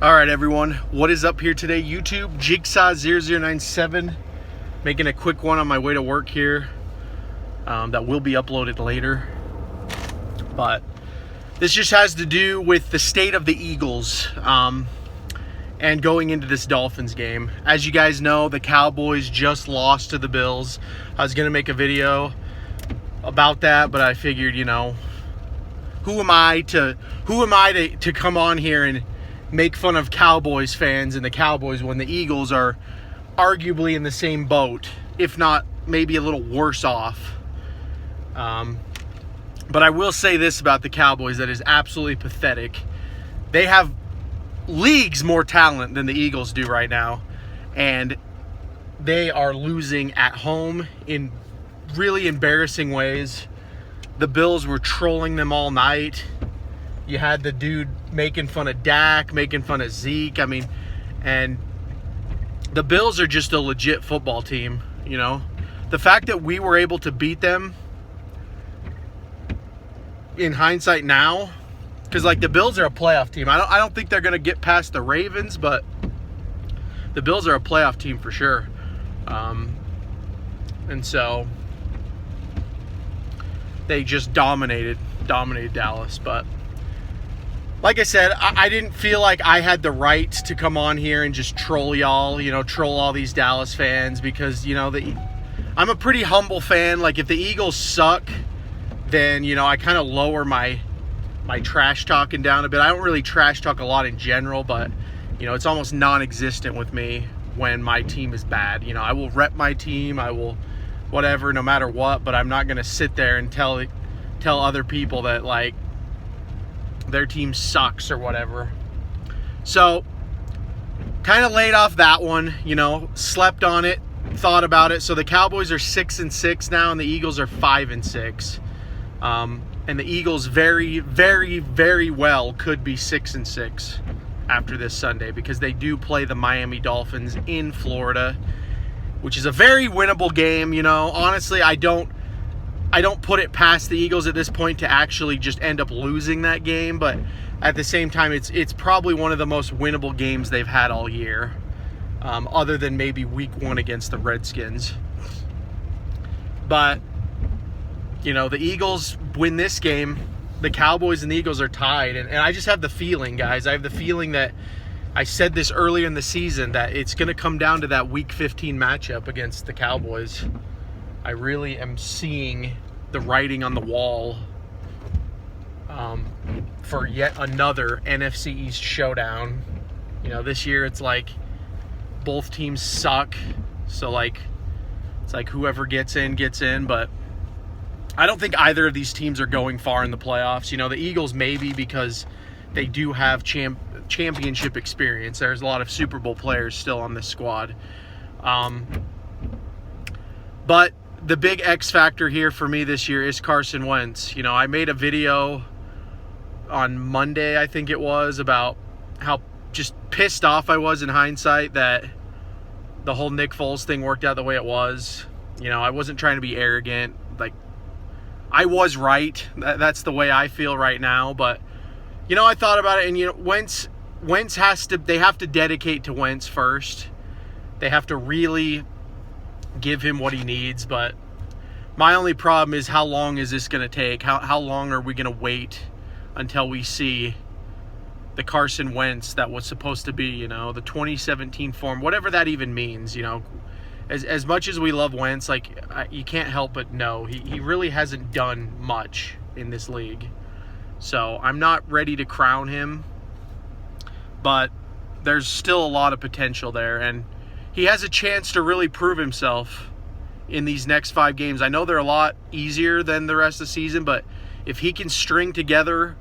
All right, everyone, what is up here today? YouTube, Jigsaw0097, making a quick one on my way to work here that will be uploaded later. But this just has to do with the state of the Eagles and going into this Dolphins game. As you guys know, the Cowboys just lost to the Bills. I was going to make a video about that, but I figured, you know, who am I to come on here and make fun of Cowboys fans and the Cowboys when the Eagles are arguably in the same boat, if not maybe a little worse off. But I will say this about the Cowboys that is absolutely pathetic. They have leagues more talent than the Eagles do right now, and they are losing at home in really embarrassing ways. The Bills were trolling them all night. You had the dude making fun of Dak, making fun of Zeke. I mean, and the Bills are just a legit football team, you know. The fact that we were able to beat them in hindsight now, because like the Bills are a playoff team. I don't think they're going to get past the Ravens, but the Bills are a playoff team for sure. And so they just dominated Dallas, but like I said, I didn't feel like I had the right to come on here and just troll y'all, you know, troll all these Dallas fans because, you know, I'm a pretty humble fan. Like, if the Eagles suck, then, you know, I kind of lower my trash talking down a bit. I don't really trash talk a lot in general, but, you know, it's almost non-existent with me when my team is bad. You know, I will rep my team. I will whatever, no matter what, but I'm not going to sit there and tell other people that, like, their team sucks or whatever. So kind of laid off that one, you know, slept on it, thought about it. So the Cowboys are 6-6 now, and the Eagles are 5-6. And the Eagles very, very, very well could be 6-6 after this Sunday, because they do play the Miami Dolphins in Florida, which is a very winnable game. You know, honestly, I don't put it past the Eagles at this point to actually just end up losing that game, but at the same time, it's probably one of the most winnable games they've had all year, other than maybe week 1 against the Redskins. But, you know, the Eagles win this game. The Cowboys and the Eagles are tied, and I just have the feeling, guys, I have the feeling that I said this earlier in the season, that it's going to come down to that week 15 matchup against the Cowboys. I really am seeing the writing on the wall for yet another NFC East showdown. You know, this year it's like both teams suck. So, like, it's like whoever gets in, but I don't think either of these teams are going far in the playoffs. You know, the Eagles maybe, because they do have championship experience. There's a lot of Super Bowl players still on this squad. But the big X factor here for me this year is Carson Wentz. You know, I made a video on Monday, I think it was, about how just pissed off I was in hindsight that the whole Nick Foles thing worked out the way it was. You know, I wasn't trying to be arrogant. Like, I was right. That's the way I feel right now. But, you know, I thought about it, and, you know, Wentz they have to dedicate to Wentz first. They have to really give him what he needs. But my only problem is, how long is this going to take? How long are we going to wait until we see the Carson Wentz that was supposed to be, you know, the 2017 form, whatever that even means? You know, as much as we love Wentz, like, you can't help but know he really hasn't done much in this league. So I'm not ready to crown him, but there's still a lot of potential there, and he has a chance to really prove himself in these next 5 games. I know they're a lot easier than the rest of the season, but if he can string together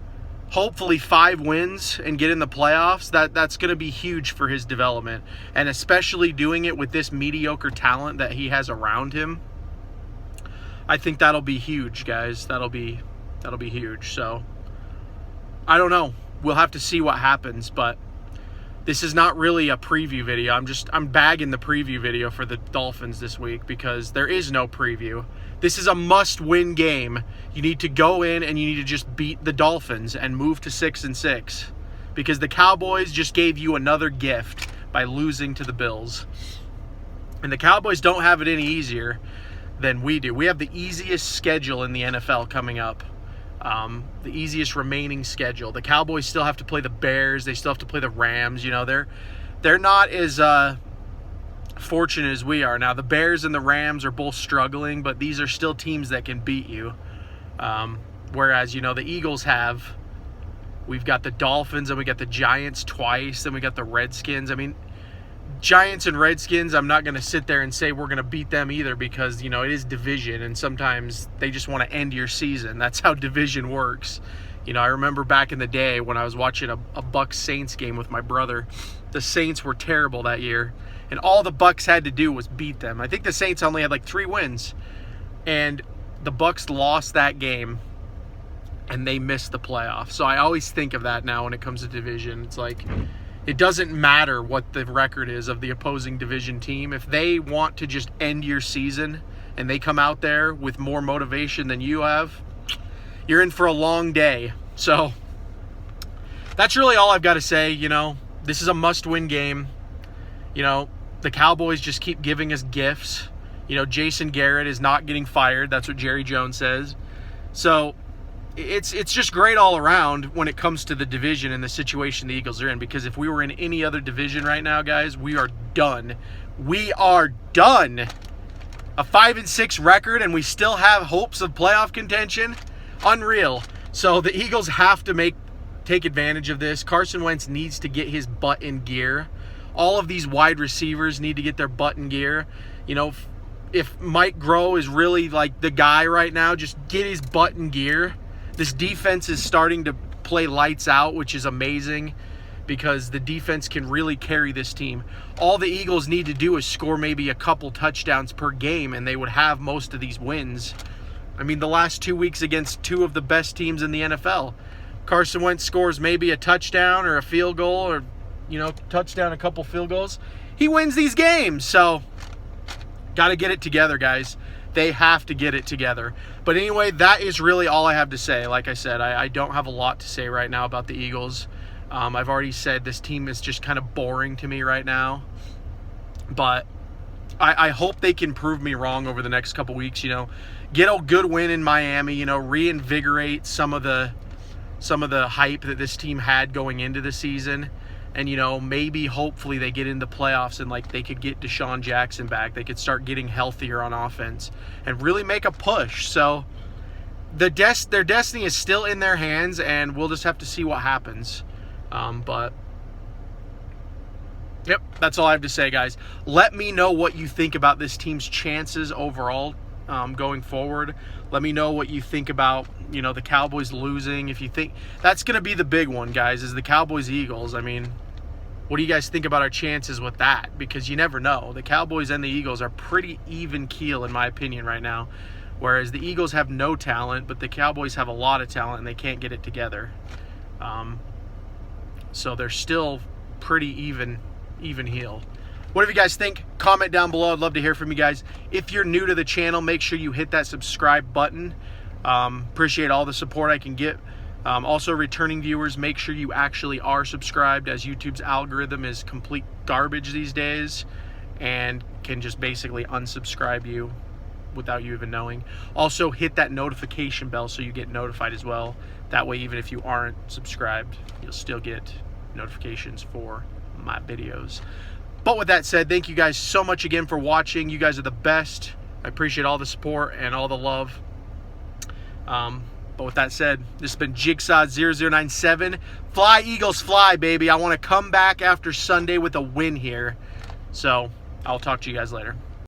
hopefully 5 wins and get in the playoffs, that's going to be huge for his development, and especially doing it with this mediocre talent that he has around him. I think that'll be huge, guys. That'll be huge. So I don't know. We'll have to see what happens, but this is not really a preview video. I'm bagging the preview video for the Dolphins this week because there is no preview. This is a must-win game. You need to go in and you need to just beat the Dolphins and move to 6-6. because the Cowboys just gave you another gift by losing to the Bills. And the Cowboys don't have it any easier than we do. We have the easiest schedule in the NFL coming up. The easiest remaining schedule. The Cowboys still have to play the Bears. They still have to play the Rams. You know, they're not as fortunate as we are. Now, the Bears and the Rams are both struggling, but these are still teams that can beat you. Whereas, you know, the Eagles we've got the Dolphins, and we got the Giants twice, then we got the Redskins. I mean, Giants and Redskins, I'm not going to sit there and say we're going to beat them either, because, you know, it is division, and sometimes they just want to end your season. That's how division works. You know, I remember back in the day when I was watching a Bucs-Saints game with my brother. The Saints were terrible that year, and all the Bucs had to do was beat them. I think the Saints only had like 3 wins, and the Bucs lost that game, and they missed the playoffs. So I always think of that now when it comes to division. It's like, it doesn't matter what the record is of the opposing division team. If they want to just end your season and they come out there with more motivation than you have, you're in for a long day. So that's really all I've got to say. You know, this is a must-win game. You know, the Cowboys just keep giving us gifts. You know, Jason Garrett is not getting fired. That's what Jerry Jones says. So it's just great all around when it comes to the division and the situation the Eagles are in, because if we were in any other division right now, guys, we are done. We are done. A 5-6 record, and we still have hopes of playoff contention. Unreal. So the Eagles have to take advantage of this. Carson Wentz needs to get his butt in gear. All of these wide receivers need to get their butt in gear. You know, if Mike Groh is really like the guy right now, just get his butt in gear. This defense is starting to play lights out, which is amazing, because the defense can really carry this team. All the Eagles need to do is score maybe a couple touchdowns per game, and they would have most of these wins. I mean, the last 2 weeks against 2 of the best teams in the NFL, Carson Wentz scores maybe a touchdown or a field goal, or, you know, touchdown, a couple field goals. He wins these games. So got to get it together, guys. They have to get it together. But anyway, that is really all I have to say. Like I said, I don't have a lot to say right now about the Eagles. I've already said this team is just kind of boring to me right now. But I hope they can prove me wrong over the next couple weeks. You know, get a good win in Miami. You know, reinvigorate some of the hype that this team had going into the season. And, you know, maybe hopefully they get into playoffs and, like, they could get Deshaun Jackson back. They could start getting healthier on offense and really make a push. So their destiny is still in their hands, and we'll just have to see what happens. But, yep, that's all I have to say, guys. Let me know what you think about this team's chances overall going forward. Let me know what you think about, you know, the Cowboys losing. If you think that's going to be the big one, guys, is the Cowboys-Eagles. I mean, what do you guys think about our chances with that? Because you never know. The Cowboys and the Eagles are pretty even keel, in my opinion, right now. Whereas the Eagles have no talent, but the Cowboys have a lot of talent, and they can't get it together. So they're still pretty even heel. What do you guys think? Comment down below. I'd love to hear from you guys. If you're new to the channel, make sure you hit that subscribe button. Appreciate all the support I can get. Also, returning viewers, make sure you actually are subscribed, as YouTube's algorithm is complete garbage these days and can just basically unsubscribe you without you even knowing. Also, hit that notification bell so you get notified as well. That way, even if you aren't subscribed, you'll still get notifications for my videos. But with that said, thank you guys so much again for watching. You guys are the best. I appreciate all the support and all the love. But with that said, this has been Jigsaw0097. Fly, Eagles, fly, baby. I want to come back after Sunday with a win here. So I'll talk to you guys later.